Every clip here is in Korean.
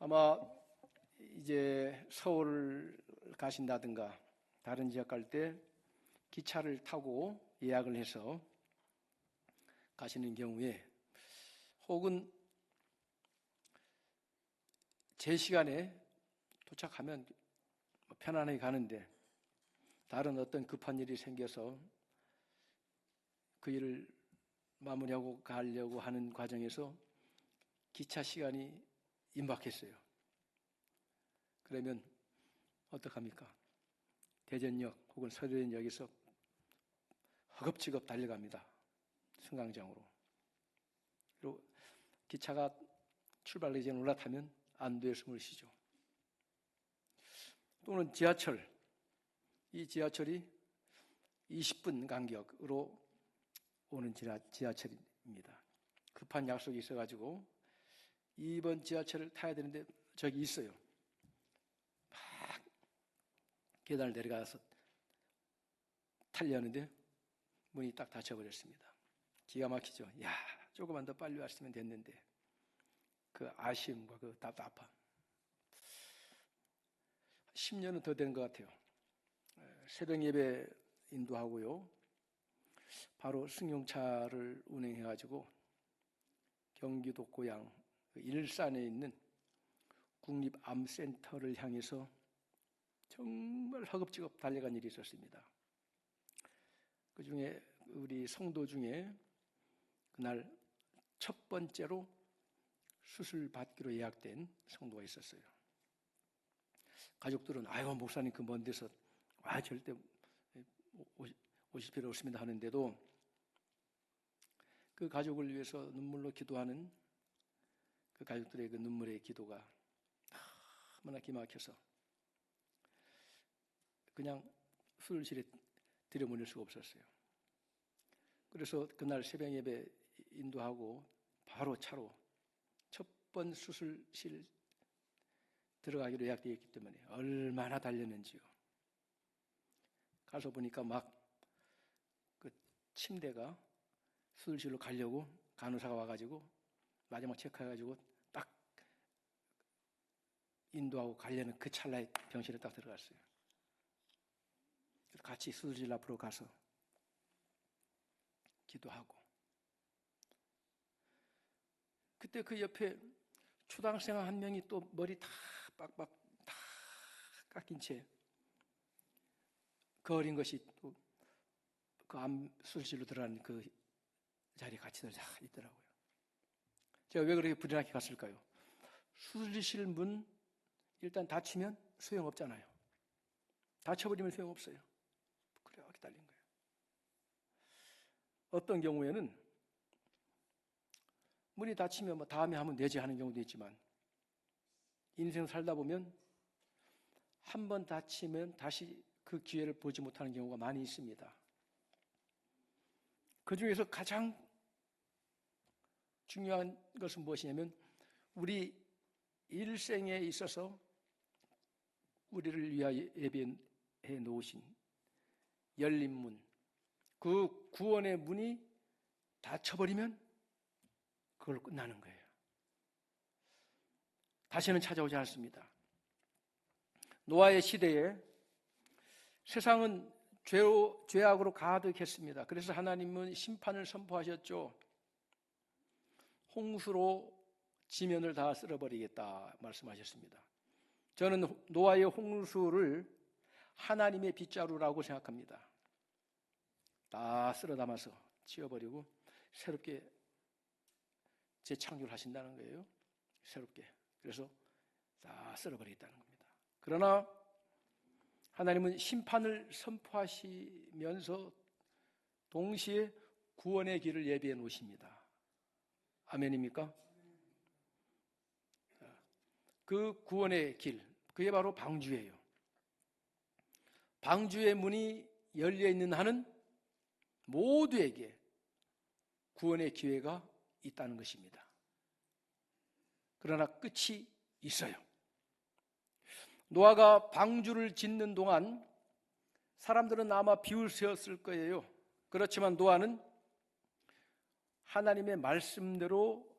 아마 이제 서울 가신다든가 다른 지역 갈 때 기차를 타고 예약을 해서 가시는 경우에, 혹은 제 시간에 도착하면 편안하게 가는데 다른 어떤 급한 일이 생겨서 그 일을 마무리하고 가려고 하는 과정에서 기차 시간이 임박했어요. 그러면 어떡합니까? 대전역 혹은 서대전역에서 허겁지겁 달려갑니다. 승강장으로. 그리고 기차가 출발하기 전에 올라타면 안도의 숨을 쉬죠. 또는 지하철. 이 지하철이 20분 간격으로 오는 지하철입니다. 급한 약속이 있어가지고 2번 지하철을 타야 되는데 저기 있어요. 막 계단을 내려가서 타려는데 문이 딱 닫혀버렸습니다. 기가 막히죠. 야, 조금만 더 빨리 왔으면 됐는데. 그 아쉬움과 그 답답함. 10년은 더 된 것 같아요. 새벽 예배 인도하고요. 바로 승용차를 운행해가지고 경기도 고향 일산에 있는 국립암센터를 향해서 정말 허겁지겁 달려간 일이 있었습니다. 그 중에 우리 성도 중에 그날 첫 번째로 수술 받기로 예약된 성도가 있었어요. 가족들은 아유 목사님 그 먼 데서 절대 오실 필요 없습니다 하는데도 그 가족을 위해서 눈물로 기도하는 그 가족들의 그 눈물의 기도가 너무나 기막혀서 그냥 수술실에 들여보낼 수가 없었어요. 그래서 그날 새벽 예배 인도하고 바로 차로 첫 번 수술실 들어가기로 예약되어 있기 때문에 얼마나 달렸는지요. 가서 보니까 막 그 침대가 수술실로 가려고 간호사가 와가지고 마지막 체크해가지고 딱 인도하고 가려는 그 찰나에 병실에 딱 들어갔어요. 같이 수술실 앞으로 가서 기도하고, 그때 그 옆에 초등학생 한 명이 또 머리 다 빡빡 다 깎인 채 그 어린 것이 또 그 암 수술실로 들어간 그 자리에 같이 있더라고요. 제가 왜 그렇게 불안하게 갔을까요? 수술실 문 일단 닫히면 소용없잖아요. 닫혀버리면 소용없어요. 그래 기다린 거예요. 어떤 경우에는 문이 닫히면 뭐 다음에 하면 되지 하는 경우도 있지만, 인생 살다 보면 한 번 닫히면 다시 그 기회를 보지 못하는 경우가 많이 있습니다. 그 중에서 가장 중요한 것은 무엇이냐면 우리 일생에 있어서 우리를 위하여 예비해 놓으신 열린 문, 그 구원의 문이 닫혀버리면 그걸로 끝나는 거예요. 다시는 찾아오지 않습니다. 노아의 시대에 세상은 죄악으로 가득했습니다. 그래서 하나님은 심판을 선포하셨죠. 홍수로 지면을 다 쓸어버리겠다 말씀하셨습니다. 저는 노아의 홍수를 하나님의 빗자루라고 생각합니다. 다 쓸어 담아서 치워버리고 새롭게 재창조하신다는 거예요. 새롭게. 그래서 다 쓸어버리겠다는 겁니다. 그러나 하나님은 심판을 선포하시면서 동시에 구원의 길을 예비해 놓으십니다. 아멘입니까? 그 구원의 길, 그게 바로 방주예요. 방주의 문이 열려있는 한은 모두에게 구원의 기회가 있다는 것입니다. 그러나 끝이 있어요. 노아가 방주를 짓는 동안 사람들은 아마 비웃었을 거예요. 그렇지만 노아는 하나님의 말씀대로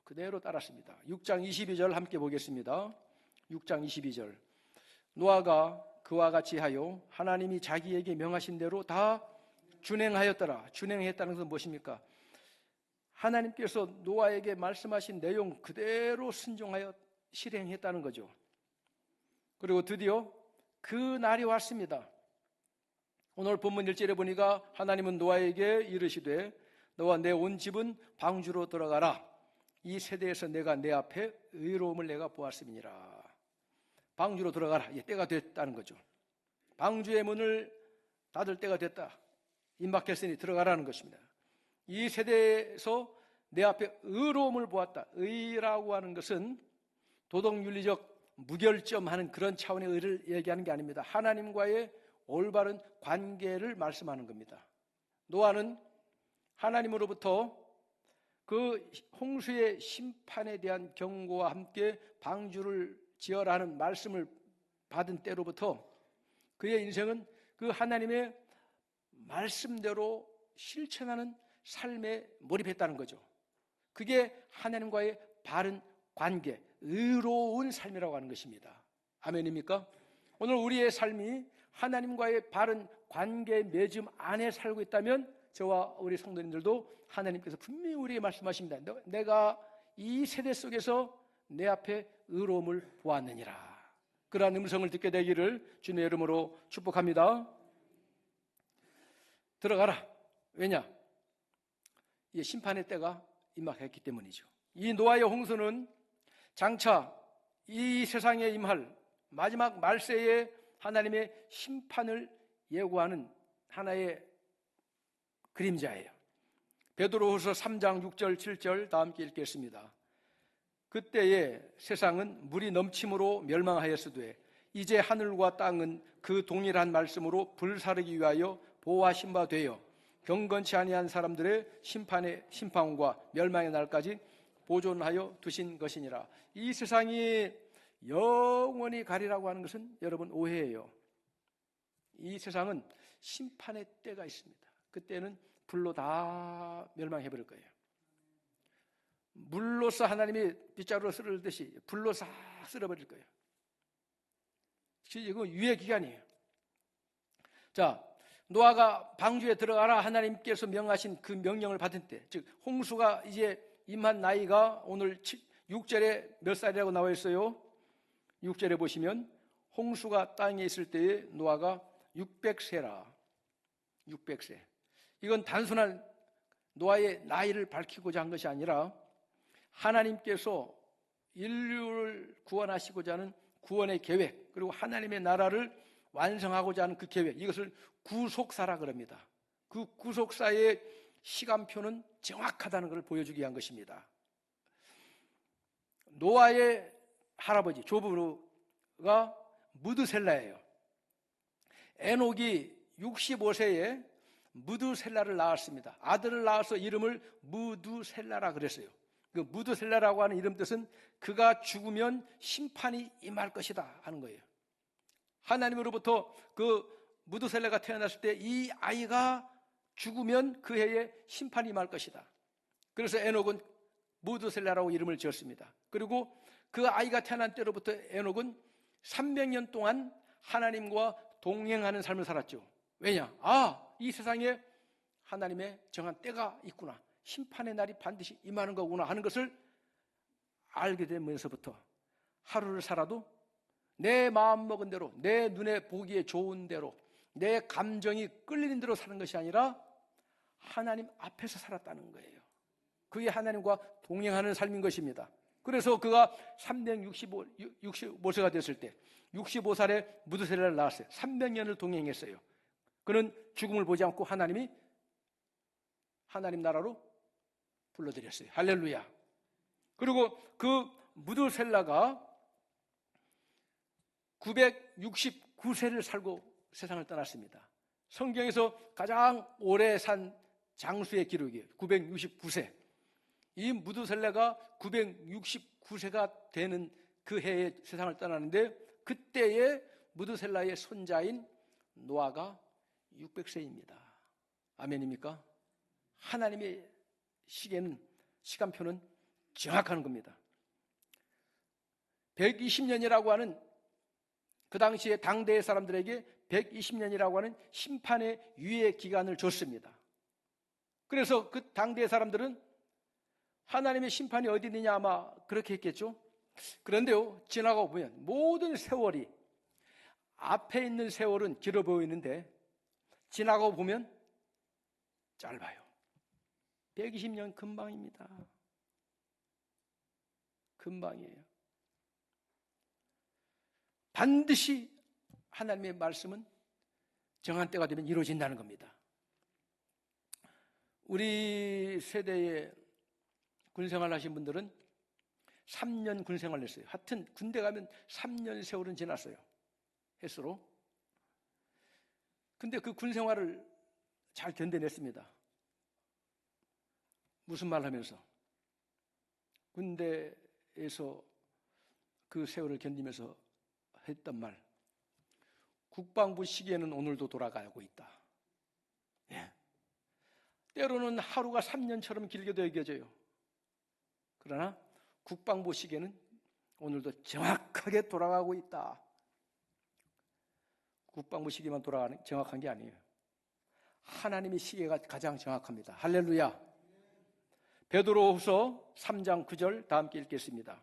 그대로 따랐습니다. 6장 22절 함께 보겠습니다. 6장 22절. 노아가 그와 같이 하여 하나님이 자기에게 명하신 대로 다 준행하였더라. 준행했다는 것은 무엇입니까? 하나님께서 노아에게 말씀하신 내용 그대로 순종하여 실행했다는 거죠. 그리고 드디어 그 날이 왔습니다. 오늘 본문 1절에 보니까 하나님은 노아에게 이르시되 너와 내 온 집은 방주로 들어가라. 이 세대에서 내가 내 앞에 의로움을 내가 보았음이니라. 방주로 들어가라. 이제 때가 됐다는 거죠. 방주의 문을 닫을 때가 됐다. 임박했으니 들어가라는 것입니다. 이 세대에서 내 앞에 의로움을 보았다. 의라고 하는 것은 도덕윤리적 무결점하는 그런 차원의 의를 얘기하는 게 아닙니다. 하나님과의 올바른 관계를 말씀하는 겁니다. 노아는 하나님으로부터 그 홍수의 심판에 대한 경고와 함께 방주를 지어라는 말씀을 받은 때로부터 그의 인생은 그 하나님의 말씀대로 실천하는 삶에 몰입했다는 거죠. 그게 하나님과의 바른 관계, 의로운 삶이라고 하는 것입니다. 아멘입니까? 오늘 우리의 삶이 하나님과의 바른 관계 맺음 안에 살고 있다면 저와 우리 성도님들도 하나님께서 분명히 우리에게 말씀하십니다. 내가 이 세대 속에서 내 앞에 의로움을 보았느니라. 그러한 음성을 듣게 되기를 주님의 이름으로 축복합니다. 들어가라. 왜냐? 이 심판의 때가 임박했기 때문이죠. 이 노아의 홍수는 장차 이 세상에 임할 마지막 말세의 하나님의 심판을 예고하는 하나의 그림자예요. 베드로후서 3장 6절 7절 다 함께 읽겠습니다. 그때에 세상은 물이 넘침으로 멸망하였으되 이제 하늘과 땅은 그 동일한 말씀으로 불사르기 위하여 보호하신 바 되어 경건치 아니한 사람들의 심판과 멸망의 날까지 보존하여 두신 것이니라. 이 세상이 영원히 가리라고 하는 것은 여러분 오해예요. 이 세상은 심판의 때가 있습니다. 그때는 불로 다 멸망해버릴 거예요. 물로서 하나님이 빗자루로 쓸듯이 불로 싹 쓸어버릴 거예요. 이건 유예 기간이에요. 자, 노아가 방주에 들어가라 하나님께서 명하신 그 명령을 받은 때, 즉 홍수가 이제 임한 나이가 오늘 6절에 몇 살이라고 나와 있어요? 6절에 보시면 홍수가 땅에 있을 때에 노아가 600세라. 600세. 이건 단순한 노아의 나이를 밝히고자 한 것이 아니라 하나님께서 인류를 구원하시고자 하는 구원의 계획, 그리고 하나님의 나라를 완성하고자 하는 그 계획, 이것을 구속사라 그럽니다. 그 구속사의 시간표는 정확하다는 것을 보여주기 위한 것입니다. 노아의 할아버지 조부가 무드셀라예요. 에녹이 65세에 무드셀라를 낳았습니다. 아들을 낳아서 이름을 무드셀라라 그랬어요. 그 무드셀라라고 하는 이름 뜻은 그가 죽으면 심판이 임할 것이다 하는 거예요. 하나님으로부터 그 무드셀라가 태어났을 때 이 아이가 죽으면 그 해에 심판이 임할 것이다. 그래서 에녹은 무드셀라라고 이름을 지었습니다. 그리고 그 아이가 태어난 때로부터 에녹은 300년 동안 하나님과 동행하는 삶을 살았죠. 왜냐? 이 세상에 하나님의 정한 때가 있구나. 심판의 날이 반드시 임하는 거구나 하는 것을 알게 되면서부터 하루를 살아도 내 마음 먹은 대로, 내 눈에 보기에 좋은 대로, 내 감정이 끌리는 대로 사는 것이 아니라 하나님 앞에서 살았다는 거예요. 그게 하나님과 동행하는 삶인 것입니다. 그래서 그가 365세가 됐을 때 65살에 무드셀라를 낳았어요. 300년을 동행했어요. 그는 죽음을 보지 않고 하나님 나라로 불러들였어요. 할렐루야. 그리고 그 무드셀라가 969세를 살고 세상을 떠났습니다. 성경에서 가장 오래 산 장수의 기록이에요. 969세. 이 무드셀라가 969세가 되는 그 해에 세상을 떠나는데 그때의 무드셀라의 손자인 노아가 600세입니다. 아멘입니까? 하나님의 시간표는 정확한 겁니다. 120년이라고 하는 그 당시에 당대의 사람들에게 120년이라고 하는 심판의 유예 기간을 줬습니다. 그래서 그 당대의 사람들은 하나님의 심판이 어디 있느냐 아마 그렇게 했겠죠. 그런데요, 지나가고 보면 모든 세월이, 앞에 있는 세월은 길어 보이는데 지나가고 보면 짧아요. 120년 금방입니다. 금방이에요. 반드시 하나님의 말씀은 정한 때가 되면 이루어진다는 겁니다. 우리 세대에 군생활 하신 분들은 3년 군생활 했어요. 하여튼 군대 가면 3년 세월은 지났어요. 횟수로. 근데 그 군생활을 잘 견뎌냈습니다. 무슨 말 하면서? 군대에서 그 세월을 견디면서 했던 말. 국방부 시계는 오늘도 돌아가고 있다. 예. 때로는 하루가 3년처럼 길게도 여겨져요. 그러나 국방부 시계는 오늘도 정확하게 돌아가고 있다. 국방부 시계만 돌아가는 정확한 게 아니에요. 하나님의 시계가 가장 정확합니다. 할렐루야. 베드로후서 3장 9절 다 함께 읽겠습니다.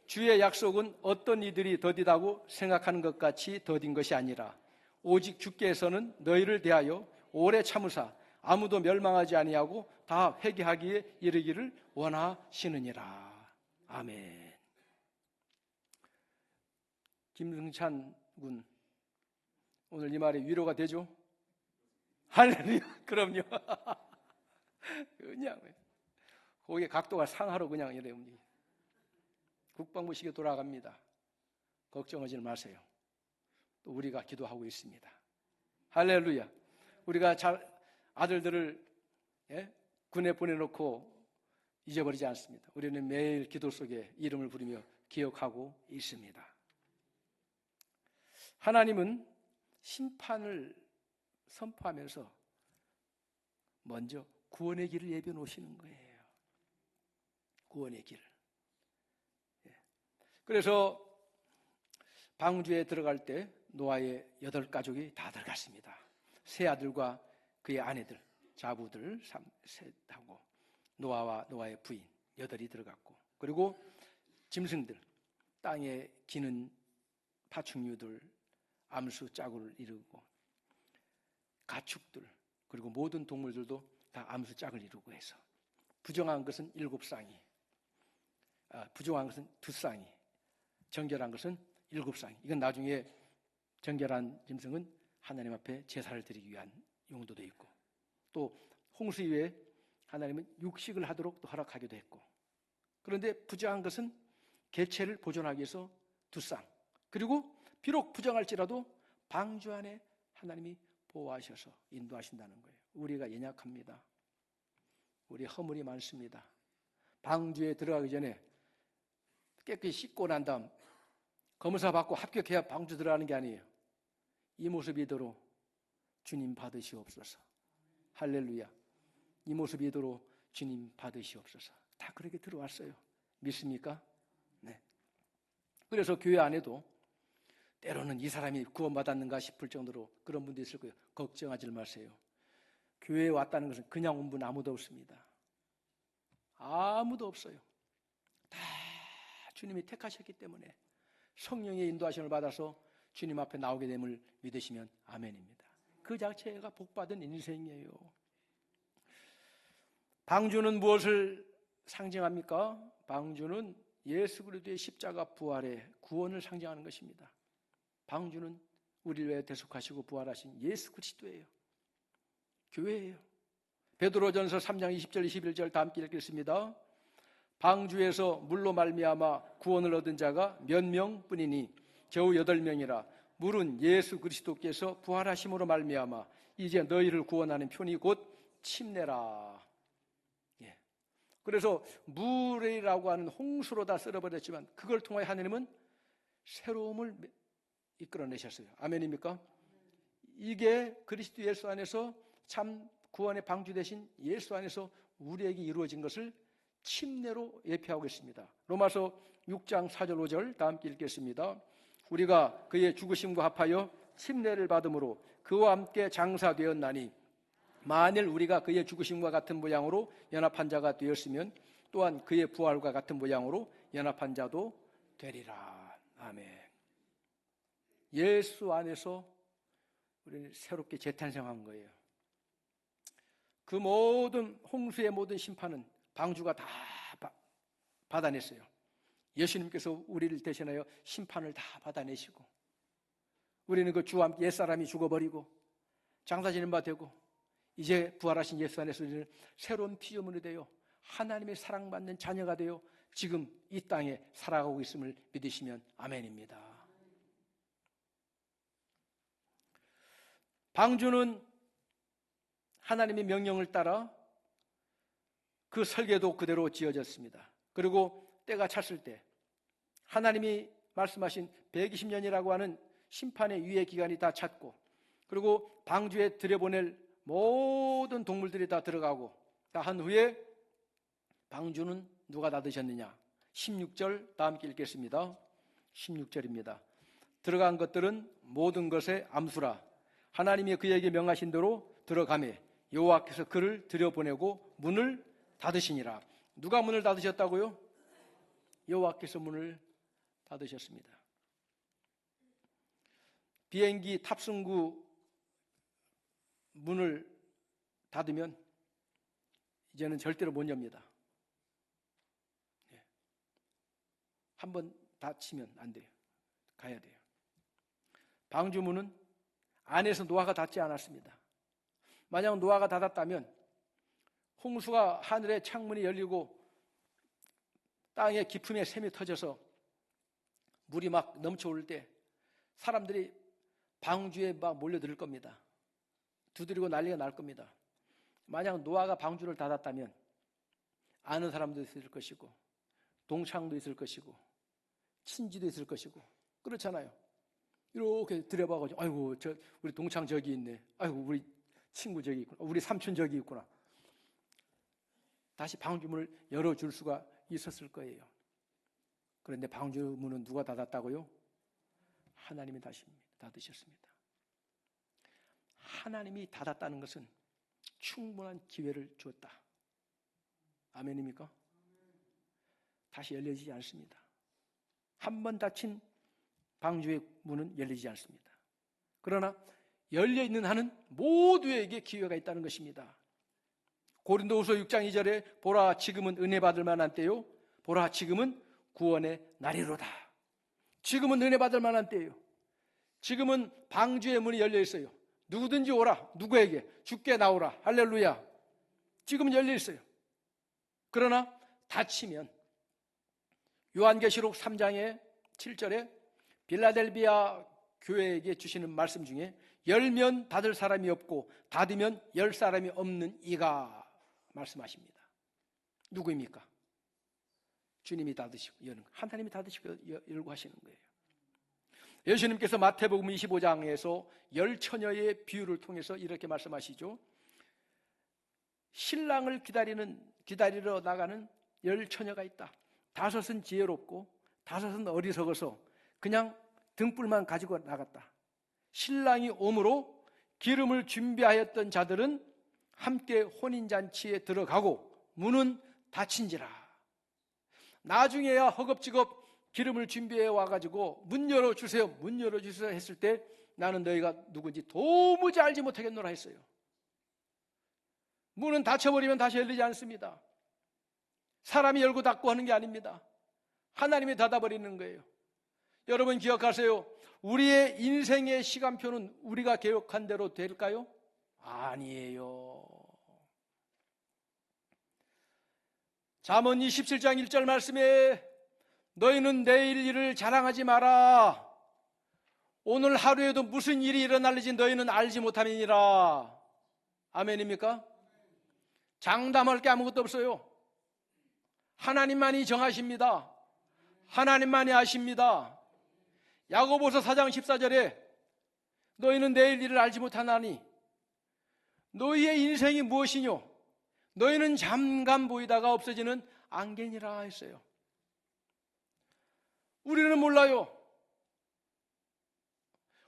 주의 약속은 어떤 이들이 더디다고 생각하는 것 같이 더딘 것이 아니라 오직 주께서는 너희를 대하여 오래 참으사 아무도 멸망하지 아니하고 다 회개하기에 이르기를 원하시느니라. 아멘. 김승찬 군, 오늘 이 말에 위로가 되죠? 할렐루야. 그럼요. 그냥 거기에 각도가 상하로 그냥 이래 움직여. 국방부 시계 돌아갑니다. 걱정하지 마세요. 또 우리가 기도하고 있습니다. 할렐루야. 우리가 아들들을 군에 보내놓고 잊어버리지 않습니다. 우리는 매일 기도 속에 이름을 부르며 기억하고 있습니다. 하나님은 심판을 선포하면서 먼저 구원의 길을 예비해 놓으시는 거예요. 구원의 길을. 그래서 방주에 들어갈 때 노아의 8가족이 다 들어갔습니다. 세 아들과 그의 아내들, 자부들 셋하고 노아와 노아의 부인 8이 들어갔고, 그리고 짐승들, 땅에 기는 파충류들, 암수 짝을 이루고, 가축들, 그리고 모든 동물들도 다 암수 짝을 이루고 해서 부정한 것은 7쌍이, 부정한 것은 2쌍이, 정결한 것은 7쌍이. 이건 나중에 정결한 짐승은 하나님 앞에 제사를 드리기 위한 용도도 있고, 또 홍수 이후에 하나님은 육식을 하도록 또 허락하기도 했고, 그런데 부정한 것은 개체를 보존하기 위해서 2쌍, 그리고 비록 부정할지라도 방주 안에 하나님이 보호하셔서 인도하신다는 거예요. 우리가 연약합니다. 우리 허물이 많습니다. 방주에 들어가기 전에 깨끗이 씻고 난 다음 검사 받고 합격해야 방주 들어가는 게 아니에요. 이 모습이도록 주님 받으시옵소서. 할렐루야. 이 모습이도록 주님 받으시옵소서. 다 그렇게 들어왔어요. 믿습니까? 네. 그래서 교회 안에도 때로는 이 사람이 구원받았는가 싶을 정도로 그런 분도 있을 거예요. 걱정하지 마세요. 교회에 왔다는 것은 그냥 온 분 아무도 없습니다. 아무도 없어요. 다 주님이 택하셨기 때문에 성령의 인도하심을 받아서 주님 앞에 나오게 됨을 믿으시면 아멘입니다. 그 자체가 복받은 인생이에요. 방주는 무엇을 상징합니까? 방주는 예수 그리스도의 십자가 부활의 구원을 상징하는 것입니다. 방주는 우리를 위해 대속하시고 부활하신 예수 그리스도예요. 교회예요. 베드로전서 3장 20절 21절 다 함께 읽겠습니다. 방주에서 물로 말미암아 구원을 얻은 자가 몇 명뿐이니 겨우 8명이라. 물은 예수 그리스도께서 부활하심으로 말미암아 이제 너희를 구원하는 편이 곧 침례라. 예. 그래서 물이라고 하는 홍수로 다 쓸어버렸지만 그걸 통하여 하나님은 새로움을 이끌어내셨어요. 아멘입니까? 이게 그리스도 예수 안에서 참 구원의 방주 되신 예수 안에서 우리에게 이루어진 것을 침례로 예표하고 있습니다. 로마서 6장 4절 5절 다 함께 읽겠습니다. 우리가 그의 죽으심과 합하여 침례를 받음으로 그와 함께 장사되었나니 만일 우리가 그의 죽으심과 같은 모양으로 연합한 자가 되었으면 또한 그의 부활과 같은 모양으로 연합한 자도 되리라. 아멘. 예수 안에서 우리는 새롭게 재탄생한 거예요. 그 모든 홍수의 모든 심판은 방주가 다 받아냈어요. 예수님께서 우리를 대신하여 심판을 다 받아내시고 우리는 그 주와 함께 옛사람이 죽어버리고 장사 지는 바 되고 이제 부활하신 예수 안에서 우리는 새로운 피조물이 되어 하나님의 사랑받는 자녀가 되어 지금 이 땅에 살아가고 있음을 믿으시면 아멘입니다. 방주는 하나님의 명령을 따라 그 설계도 그대로 지어졌습니다. 그리고 때가 찼을 때 하나님이 말씀하신 120년이라고 하는 심판의 유예 기간이 다 찼고 그리고 방주에 들여보낼 모든 동물들이 다 들어가고 다 한 후에 방주는 누가 닫으셨느냐? 16절 다 함께 읽겠습니다. 16절입니다. 들어간 것들은 모든 것의 암수라 하나님이 그에게 명하신 대로 들어가매 여호와께서 그를 들여보내고 문을 닫으시니라. 누가 문을 닫으셨다고요? 여호와께서 문을 닫으셨습니다. 비행기 탑승구 문을 닫으면 이제는 절대로 못 엽니다. 한번 닫히면 안 돼요. 가야 돼요. 방주 문은 안에서 노아가 닫지 않았습니다. 만약 노아가 닫았다면 홍수가 하늘의 창문이 열리고 땅의 깊음에 샘이 터져서 물이 막 넘쳐올 때 사람들이 방주에 막 몰려들 겁니다. 두드리고 난리가 날 겁니다. 만약 노아가 방주를 닫았다면 아는 사람도 있을 것이고 동창도 있을 것이고 친지도 있을 것이고 그렇잖아요. 이렇게 들여봐가지고 아이고 우리 동창 저기 있네. 아이고 우리 친구 저기 있구나. 우리 삼촌 저기 있구나. 다시 방주문을 열어줄 수가 있었을 거예요. 그런데 방주문은 누가 닫았다고요? 하나님이 닫으셨습니다. 하나님이 닫았다는 것은 충분한 기회를 주었다. 아멘입니까? 다시 열려지지 않습니다. 한 번 닫힌 방주의 문은 열리지 않습니다. 그러나 열려있는 한은 모두에게 기회가 있다는 것입니다. 고린도후서 6장 2절에 보라 지금은 은혜 받을 만한 때요 보라 지금은 구원의 날이로다. 지금은 은혜 받을 만한 때예요. 지금은 방주의 문이 열려 있어요. 누구든지 오라. 누구에게? 주께 나오라. 할렐루야. 지금은 열려 있어요. 그러나 닫히면 요한계시록 3장의 7절에 빌라델비아 교회에게 주시는 말씀 중에 열면 닫을 사람이 없고 닫으면 열 사람이 없는 이가 말씀하십니다. 누구입니까? 주님이 닫으시고 여는 하나님이 닫으시고 열고 하시는 거예요. 예수님께서 마태복음 25장에서 열 처녀의 비유를 통해서 이렇게 말씀하시죠. 신랑을 기다리러 나가는 열 처녀가 있다. 5은 지혜롭고 5은 어리석어서 그냥 등불만 가지고 나갔다. 신랑이 오므로 기름을 준비하였던 자들은 함께 혼인잔치에 들어가고 문은 닫힌지라. 나중에야 허겁지겁 기름을 준비해 와가지고 문 열어주세요, 문 열어주세요 했을 때 나는 너희가 누군지 도무지 알지 못하겠노라 했어요. 문은 닫혀버리면 다시 열리지 않습니다. 사람이 열고 닫고 하는 게 아닙니다. 하나님이 닫아버리는 거예요. 여러분 기억하세요. 우리의 인생의 시간표는 우리가 계획한 대로 될까요? 아니에요. 잠언 27장 1절 말씀에 너희는 내일 일을 자랑하지 마라. 오늘 하루에도 무슨 일이 일어날지 너희는 알지 못함이니라. 아멘입니까? 장담할 게 아무것도 없어요. 하나님만이 정하십니다. 하나님만이 아십니다. 야고보서 4장 14절에 너희는 내일 일을 알지 못하나니 너희의 인생이 무엇이뇨? 너희는 잠깐 보이다가 없어지는 앙겐이라 했어요. 우리는 몰라요.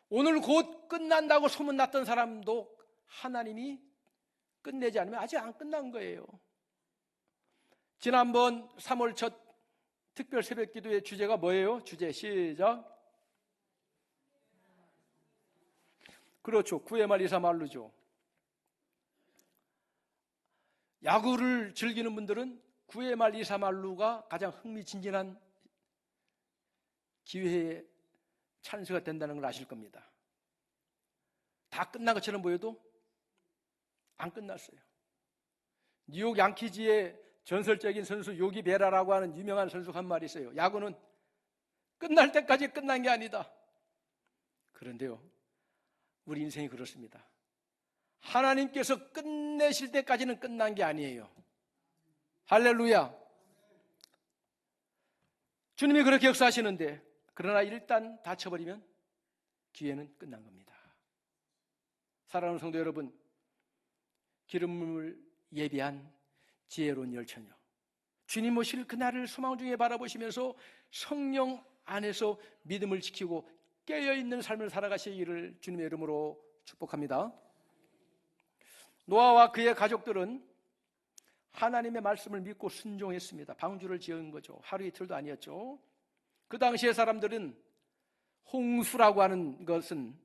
오늘 곧 끝난다고 소문났던 사람도 하나님이 끝내지 않으면 아직 안 끝난 거예요. 지난번 3월 첫 특별 새벽 기도의 주제가 뭐예요? 주제 시작. 그렇죠. 9회 말 2사 말루죠. 야구를 즐기는 분들은 9회 말 2사 말루가 가장 흥미진진한 기회에 찬스가 된다는 걸 아실 겁니다. 다 끝난 것처럼 보여도 안 끝났어요. 뉴욕 양키즈의 전설적인 선수 요기 베라라고 하는 유명한 선수가 한 말이 있어요. 야구는 끝날 때까지 끝난 게 아니다. 그런데요, 우리 인생이 그렇습니다. 하나님께서 끝내실 때까지는 끝난 게 아니에요. 할렐루야. 주님이 그렇게 역사하시는데, 그러나 일단 다쳐버리면 기회는 끝난 겁니다. 사랑하는 성도 여러분, 기름을 예비한 지혜로운 열처녀, 주님 오실 그날을 소망 중에 바라보시면서 성령 안에서 믿음을 지키고 깨어있는 삶을 살아가시기를 주님의 이름으로 축복합니다. 노아와 그의 가족들은 하나님의 말씀을 믿고 순종했습니다. 방주를 지은 거죠. 하루 이틀도 아니었죠. 그 당시의 사람들은 홍수라고 하는 것은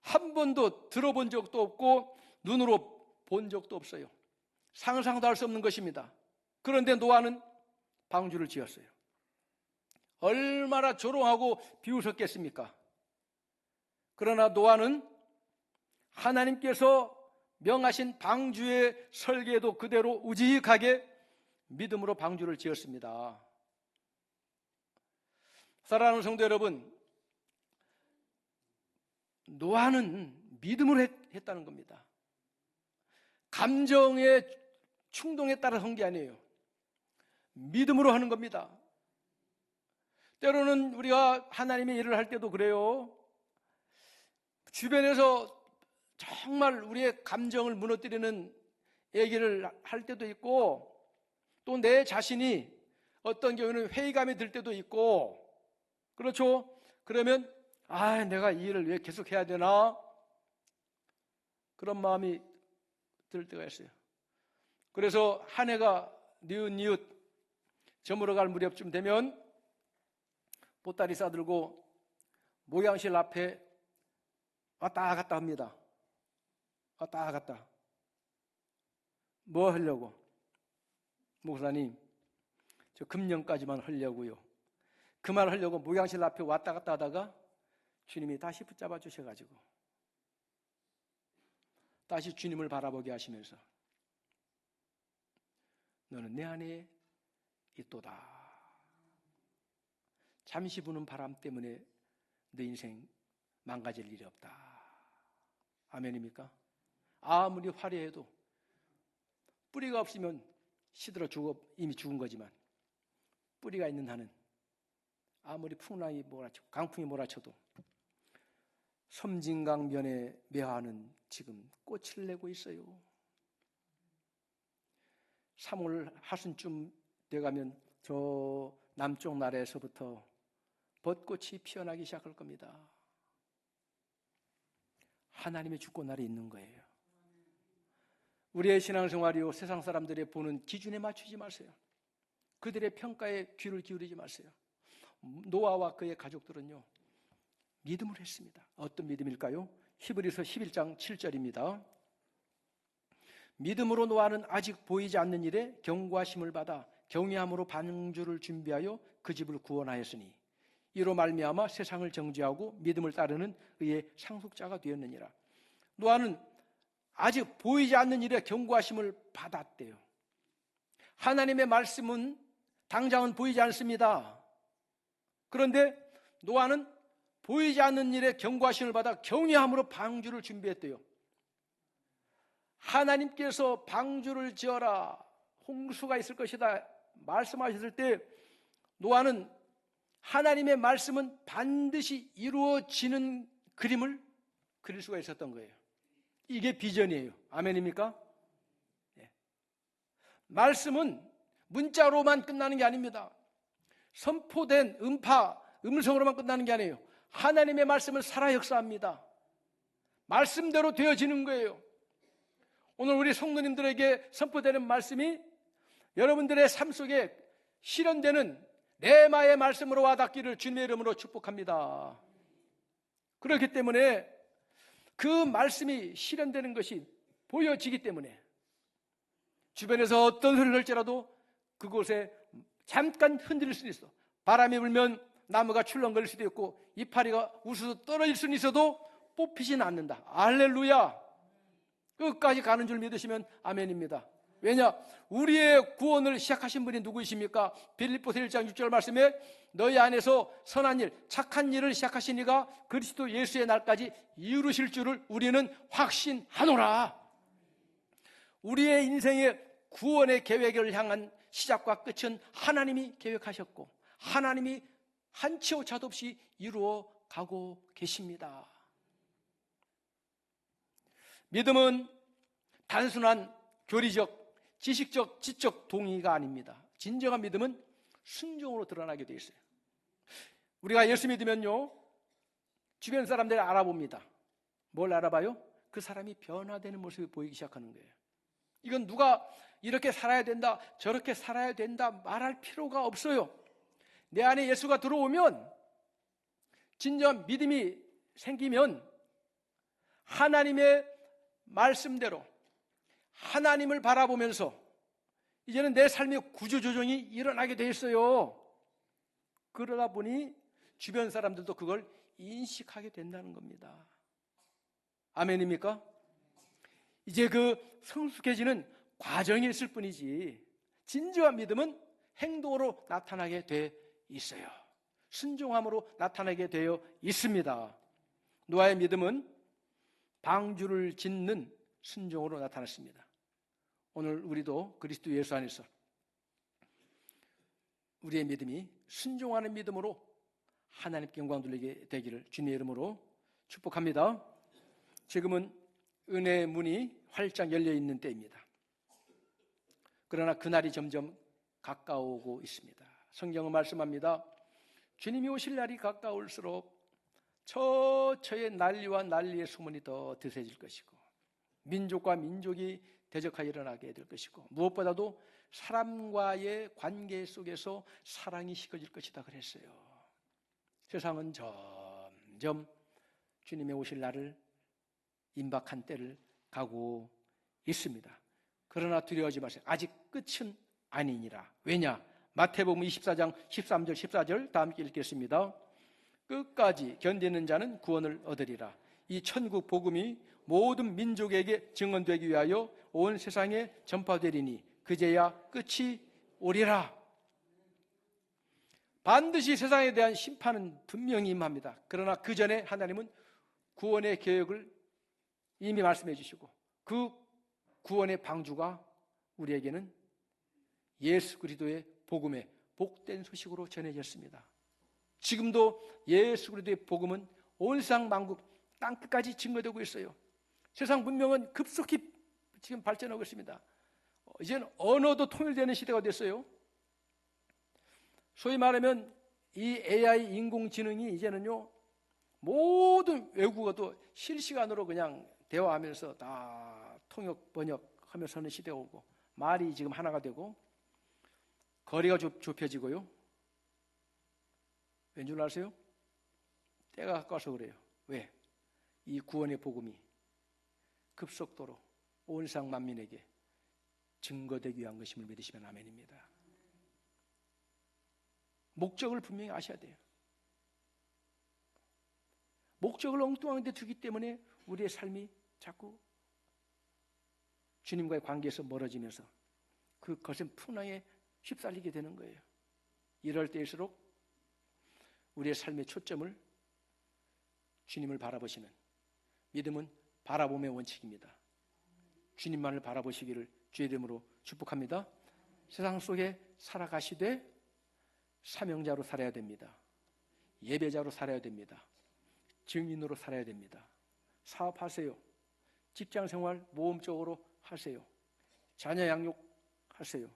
한 번도 들어본 적도 없고 눈으로 본 적도 없어요. 상상도 할 수 없는 것입니다. 그런데 노아는 방주를 지었어요. 얼마나 조롱하고 비웃었겠습니까? 그러나 노아는 하나님께서 명하신 방주의 설계도 그대로 우직하게 믿음으로 방주를 지었습니다. 사랑하는 성도 여러분, 노아는 믿음으로 했다는 겁니다. 감정의 충동에 따라 한 게 아니에요. 믿음으로 하는 겁니다. 때로는 우리가 하나님의 일을 할 때도 그래요. 주변에서 정말 우리의 감정을 무너뜨리는 얘기를 할 때도 있고, 또 내 자신이 어떤 경우는 회의감이 들 때도 있고, 그렇죠? 그러면 내가 이 일을 왜 계속 해야 되나? 그런 마음이 들 때가 있어요. 그래서 한 해가 뉘웃뉘웃 저물어갈 무렵쯤 되면 보따리 싸들고 목양실 앞에 왔다 갔다 합니다. 왔다 갔다. 뭐 하려고? 목사님, 저 금년까지만 하려고요. 그 말 하려고 목양실 앞에 왔다 갔다 하다가 주님이 다시 붙잡아 주셔가지고 다시 주님을 바라보게 하시면서 너는 내 안에 있도다. 잠시 부는 바람 때문에 내 인생 망가질 일이 없다. 아멘입니까? 아무리 화려해도 뿌리가 없으면 시들어 이미 죽은 거지만, 뿌리가 있는 한은 아무리 풍랑이 몰아치고 강풍이 몰아쳐도 섬진강변의 매화는 지금 꽃을 내고 있어요. 3월 하순쯤 돼가면 저 남쪽 나라에서부터 벚꽃이 피어나기 시작할 겁니다. 하나님의 주권날이 있는 거예요. 우리의 신앙생활이요, 세상 사람들이 보는 기준에 맞추지 마세요. 그들의 평가에 귀를 기울이지 마세요. 노아와 그의 가족들은요, 믿음을 했습니다. 어떤 믿음일까요? 히브리서 11장 7절입니다. 믿음으로 노아는 아직 보이지 않는 일에 경고하심을 받아 경외함으로 방주를 준비하여 그 집을 구원하였으니 이로 말미암아 세상을 정죄하고 믿음을 따르는 의의 상속자가 되었느니라. 노아는 아직 보이지 않는 일에 경고하심을 받았대요. 하나님의 말씀은 당장은 보이지 않습니다. 그런데 노아는 보이지 않는 일에 경고하심을 받아 경외함으로 방주를 준비했대요. 하나님께서 방주를 지어라, 홍수가 있을 것이다 말씀하셨을 때 노아는 하나님의 말씀은 반드시 이루어지는 그림을 그릴 수가 있었던 거예요. 이게 비전이에요. 아멘입니까? 네. 말씀은 문자로만 끝나는 게 아닙니다. 선포된 음성으로만 끝나는 게 아니에요. 하나님의 말씀은 살아 역사합니다. 말씀대로 되어지는 거예요. 오늘 우리 성도님들에게 선포되는 말씀이 여러분들의 삶 속에 실현되는 레마의 말씀으로 와닿기를 주님의 이름으로 축복합니다. 그렇기 때문에 그 말씀이 실현되는 것이 보여지기 때문에 주변에서 어떤 소리를 할지라도 그곳에 잠깐 흔들릴 수도 있어. 바람이 불면 나무가 출렁거릴 수도 있고 이파리가 우수수 떨어질 수는 있어도 뽑히진 않는다. 할렐루야. 끝까지 가는 줄 믿으시면 아멘입니다. 왜냐? 우리의 구원을 시작하신 분이 누구이십니까? 빌립보서 1장 6절 말씀에 너희 안에서 선한 일, 착한 일을 시작하신 이가 그리스도 예수의 날까지 이루실 줄을 우리는 확신하노라. 우리의 인생의 구원의 계획을 향한 시작과 끝은 하나님이 계획하셨고 하나님이 한치 오차도 없이 이루어 가고 계십니다. 믿음은 단순한 교리적, 지식적, 지적 동의가 아닙니다. 진정한 믿음은 순종으로 드러나게 되어 있어요. 우리가 예수 믿으면요, 주변 사람들이 알아봅니다. 뭘 알아봐요? 그 사람이 변화되는 모습이 보이기 시작하는 거예요. 이건 누가 이렇게 살아야 된다, 저렇게 살아야 된다 말할 필요가 없어요. 내 안에 예수가 들어오면, 진정 믿음이 생기면 하나님의 말씀대로 하나님을 바라보면서 이제는 내 삶의 구조조정이 일어나게 돼 있어요. 그러다 보니 주변 사람들도 그걸 인식하게 된다는 겁니다. 아멘입니까? 이제 그 성숙해지는 과정이 있을 뿐이지 진정한 믿음은 행동으로 나타나게 돼 있어요. 순종함으로 나타나게 되어 있습니다. 노아의 믿음은 방주를 짓는 순종으로 나타났습니다. 오늘 우리도 그리스도 예수 안에서 우리의 믿음이 순종하는 믿음으로 하나님께 영광 돌리게 되기를 주님의 이름으로 축복합니다. 지금은 은혜의 문이 활짝 열려 있는 때입니다. 그러나 그날이 점점 가까워오고 있습니다. 성경은 말씀합니다. 주님이 오실 날이 가까울수록 처처의 난리와 난리의 소문이 더 드세질 것이고 민족과 민족이 대적하여 일어나게 될 것이고 무엇보다도 사람과의 관계 속에서 사랑이 식어질 것이다 그랬어요. 세상은 점점 주님의 오실 날을 임박한 때를 가고 있습니다. 그러나 두려워하지 마세요. 아직 끝은 아니니라. 왜냐? 마태복음 24장 13절 14절 다 함께 읽겠습니다. 끝까지 견디는 자는 구원을 얻으리라. 이 천국 복음이 모든 민족에게 증언되기 위하여 온 세상에 전파되리니 그제야 끝이 오리라. 반드시 세상에 대한 심판은 분명히 임합니다. 그러나 그 전에 하나님은 구원의 계획을 이미 말씀해 주시고 그 구원의 방주가 우리에게는 예수 그리스도의 복음의 복된 소식으로 전해졌습니다. 지금도 예수 그리스도의 복음은 온 세상 만국 땅끝까지 증거되고 있어요. 세상 문명은 급속히 지금 발전하고 있습니다. 이제는 언어도 통일되는 시대가 됐어요. 소위 말하면 이 AI 인공지능이 이제는요 모든 외국어도 실시간으로 그냥 대화하면서 다 통역 번역하면서 하는 시대가 오고 말이 지금 하나가 되고 거리가 좁혀지고요. 왠 줄 아세요? 때가 가까워서 그래요. 왜? 이 구원의 복음이 급속도로 온 세상 만민에게 증거되기 위한 것임을 믿으시면 아멘입니다. 목적을 분명히 아셔야 돼요. 목적을 엉뚱한 데 두기 때문에 우리의 삶이 자꾸 주님과의 관계에서 멀어지면서 그 거센 풍랑에 휩쓸리게 되는 거예요. 이럴 때일수록 우리의 삶의 초점을 주님을 바라보시는 믿음은 바라봄의 원칙입니다. 주님만을 바라보시기를 주의 이름으로 축복합니다. 세상 속에 살아가시되 사명자로 살아야 됩니다. 예배자로 살아야 됩니다. 증인으로 살아야 됩니다. 사업하세요. 직장생활 모험적으로 하세요. 자녀 양육하세요.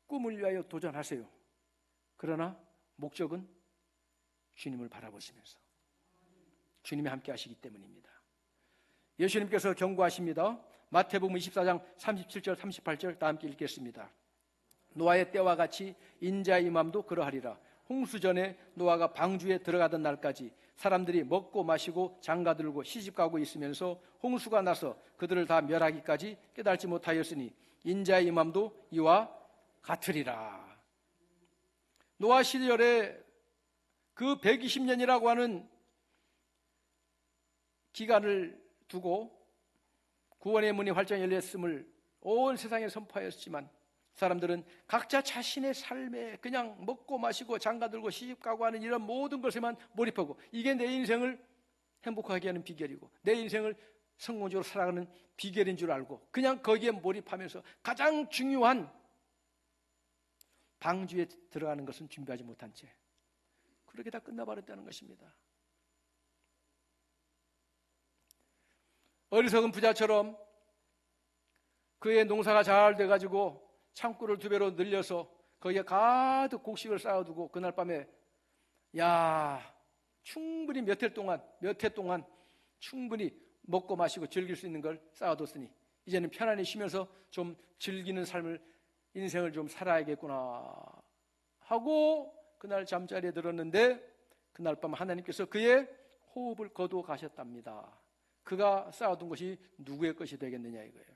꿈을 위하여 도전하세요. 그러나 목적은 주님을 바라보시면서, 주님이 함께 하시기 때문입니다. 예수님께서 경고하십니다. 마태복음 24장 37절 38절 다 함께 읽겠습니다. 노아의 때와 같이 인자의 임함도 그러하리라. 홍수 전에 노아가 방주에 들어가던 날까지 사람들이 먹고 마시고 장가들고 시집가고 있으면서 홍수가 나서 그들을 다 멸하기까지 깨달지 못하였으니 인자의 임함도 이와 같으리라. 노아 시절에 그 120년이라고 하는 기간을 두고 구원의 문이 활짝 열렸음을 온 세상에 선포하였지만 사람들은 각자 자신의 삶에 그냥 먹고 마시고 장가들고 시집가고 하는 이런 모든 것에만 몰입하고, 이게 내 인생을 행복하게 하는 비결이고 내 인생을 성공적으로 살아가는 비결인 줄 알고 그냥 거기에 몰입하면서 가장 중요한 방주에 들어가는 것은 준비하지 못한 채 그렇게 다 끝나버렸다는 것입니다. 어리석은 부자처럼 그의 농사가 잘 돼가지고 창고를 2배로 늘려서 거기에 가득 곡식을 쌓아두고 그날 밤에 충분히 몇 해 동안 충분히 먹고 마시고 즐길 수 있는 걸 쌓아뒀으니 이제는 편안히 쉬면서 좀 즐기는 삶을, 인생을 좀 살아야겠구나 하고 그날 잠자리에 들었는데 그날 밤 하나님께서 그의 호흡을 거두어 가셨답니다. 그가 쌓아둔 것이 누구의 것이 되겠느냐 이거예요.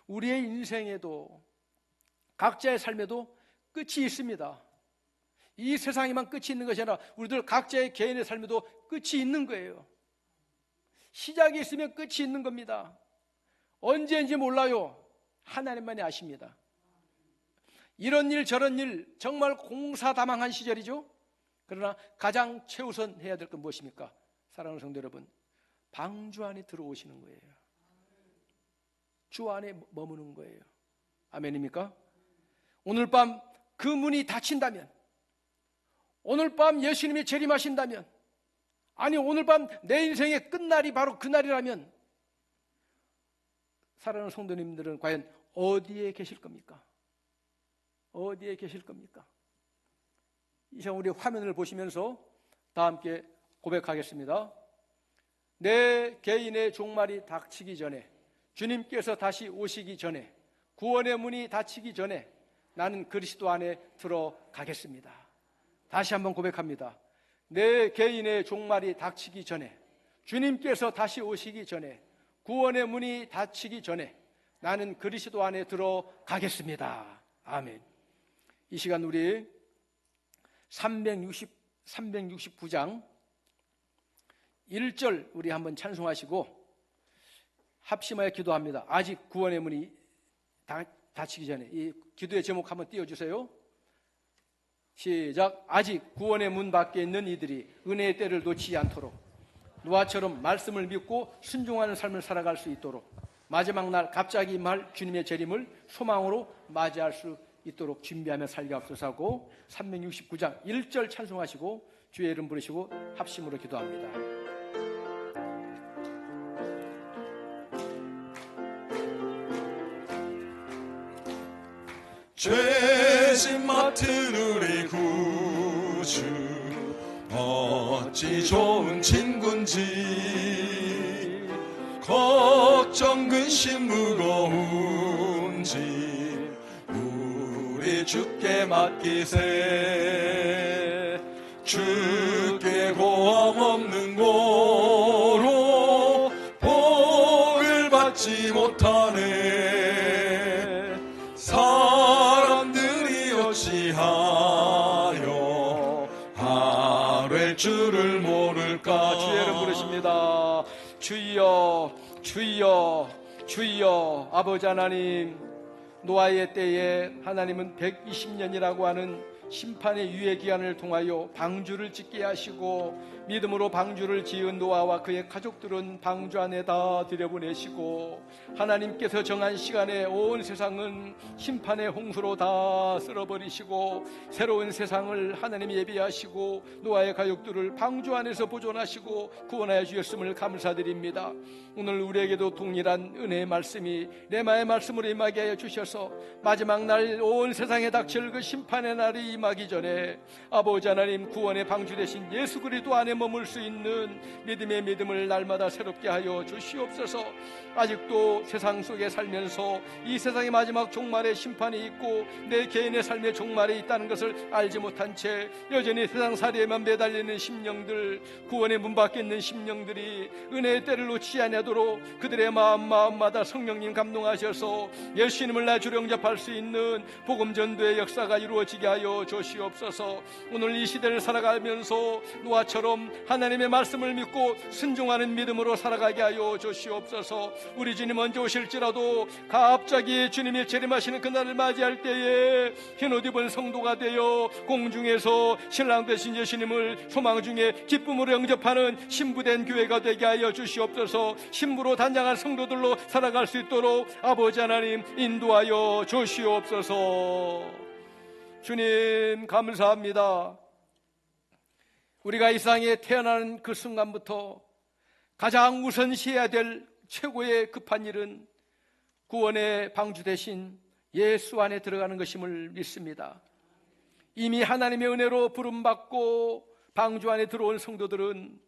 우리의 인생에도 각자의 삶에도 끝이 있습니다. 이 세상에만 끝이 있는 것이 아니라 우리들 각자의 개인의 삶에도 끝이 있는 거예요. 시작이 있으면 끝이 있는 겁니다. 언제인지 몰라요. 하나님만이 아십니다. 이런 일 저런 일 정말 공사다망한 시절이죠. 그러나 가장 최우선 해야 될 건 무엇입니까? 사랑하는 성도 여러분, 방주 안에 들어오시는 거예요. 주 안에 머무는 거예요. 아멘입니까? 오늘 밤 그 문이 닫힌다면, 오늘 밤 예수님이 재림하신다면, 아니 오늘 밤 내 인생의 끝날이 바로 그날이라면 사랑하는 성도님들은 과연 어디에 계실 겁니까? 어디에 계실 겁니까? 이 시간 우리 화면을 보시면서 다 함께 고백하겠습니다. 내 개인의 종말이 닥치기 전에, 주님께서 다시 오시기 전에, 구원의 문이 닫히기 전에 나는 그리스도 안에 들어가겠습니다. 다시 한번 고백합니다. 내 개인의 종말이 닥치기 전에, 주님께서 다시 오시기 전에, 구원의 문이 닫히기 전에 나는 그리스도 안에 들어가겠습니다. 아멘. 이 시간 우리 369장 1절 우리 한번 찬송하시고 합심하여 기도합니다. 아직 구원의 문이 닫히기 전에. 이 기도의 제목 한번 띄워주세요. 시작. 아직 구원의 문 밖에 있는 이들이 은혜의 때를 놓치지 않도록 노아처럼 말씀을 믿고 순종하는 삶을 살아갈 수 있도록 마지막 날 갑자기 임할 주님의 재림을 소망으로 맞이할 수 있도록 준비하며 살게 하옵소서 하고 369장 1절 찬송하시고 주의 이름 부르시고 합심으로 기도합니다. 죄짐 맡은 우리 구주 어찌 좋은 친군지 걱정 근심 무거운지 우리 주께 맡기세. 주께 고함 없는 고로 복을 받지 못하네. 사람들이 어찌하여 아뢰 줄을 모를까. 주의 이름 부르십니다. 주여 주여 주여. 아버지 하나님, 노아의 때에 하나님은 120년이라고 하는 심판의 유예 기한을 통하여 방주를 짓게 하시고 믿음으로 방주를 지은 노아와 그의 가족들은 방주 안에다 들여보내시고 하나님께서 정한 시간에 온 세상은 심판의 홍수로 다 쓸어버리시고 새로운 세상을 하나님이 예비하시고 노아의 가족들을 방주 안에서 보존하시고 구원하여 주셨음을 감사드립니다. 오늘 우리에게도 동일한 은혜의 말씀이 레마의 말씀으로 임하게 하여 주셔서 마지막 날 온 세상에 닥칠 그 심판의 날이 임하기 전에 아버지 하나님 구원의 방주 되신 예수 그리스도 안에 머물 수 있는 믿음의 믿음을 날마다 새롭게 하여 주시옵소서. 아직도 세상 속에 살면서 이 세상의 마지막 종말의 심판이 있고 내 개인의 삶의 종말이 있다는 것을 알지 못한 채 여전히 세상살이에만 매달리는 심령들, 구원의 문 밖에 있는 심령들이 은혜의 때를 놓치지 않도록 그들의 마음마다 성령님 감동하셔서 예수님을 나 주로 영접할 수 있는 복음 전도의 역사가 이루어지게 하여 주시옵소서. 오늘 이 시대를 살아가면서 노아처럼 하나님의 말씀을 믿고 순종하는 믿음으로 살아가게 하여 주시옵소서. 우리 주님 먼저 오실지라도 갑자기 주님이 재림하시는 그날을 맞이할 때에 흰옷 입은 성도가 되어 공중에서 신랑 되신 예수님을 소망 중에 기쁨으로 영접하는 신부된 교회가 되게 하여 주시옵소서. 신부로 단장한 성도들로 살아갈 수 있도록 아버지 하나님 인도하여 주시옵소서. 주님 감사합니다. 우리가 이 세상에 태어나는 그 순간부터 가장 우선시해야 될 최고의 급한 일은 구원의 방주 대신 예수 안에 들어가는 것임을 믿습니다. 이미 하나님의 은혜로 부름받고 방주 안에 들어온 성도들은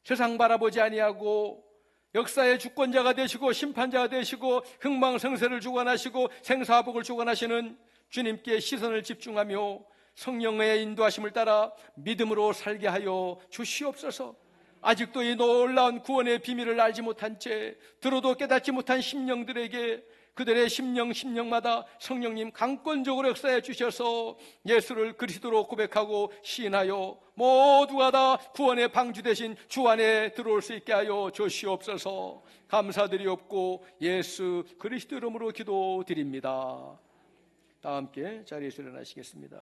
세상 바라보지 아니하고 역사의 주권자가 되시고 심판자가 되시고 흥망성쇠를 주관하시고 생사복을 주관하시는 주님께 시선을 집중하며 성령의 인도하심을 따라 믿음으로 살게 하여 주시옵소서. 아직도 이 놀라운 구원의 비밀을 알지 못한 채 들어도 깨닫지 못한 심령들에게 그들의 심령마다 성령님 강권적으로 역사해 주셔서 예수를 그리스도로 고백하고 시인하여 모두가 다 구원의 방주 되신 주 안에 들어올 수 있게 하여 주시옵소서. 감사드리옵고 예수 그리스도 이름으로 기도드립니다. 다 함께 자리에서 일어나시겠습니다.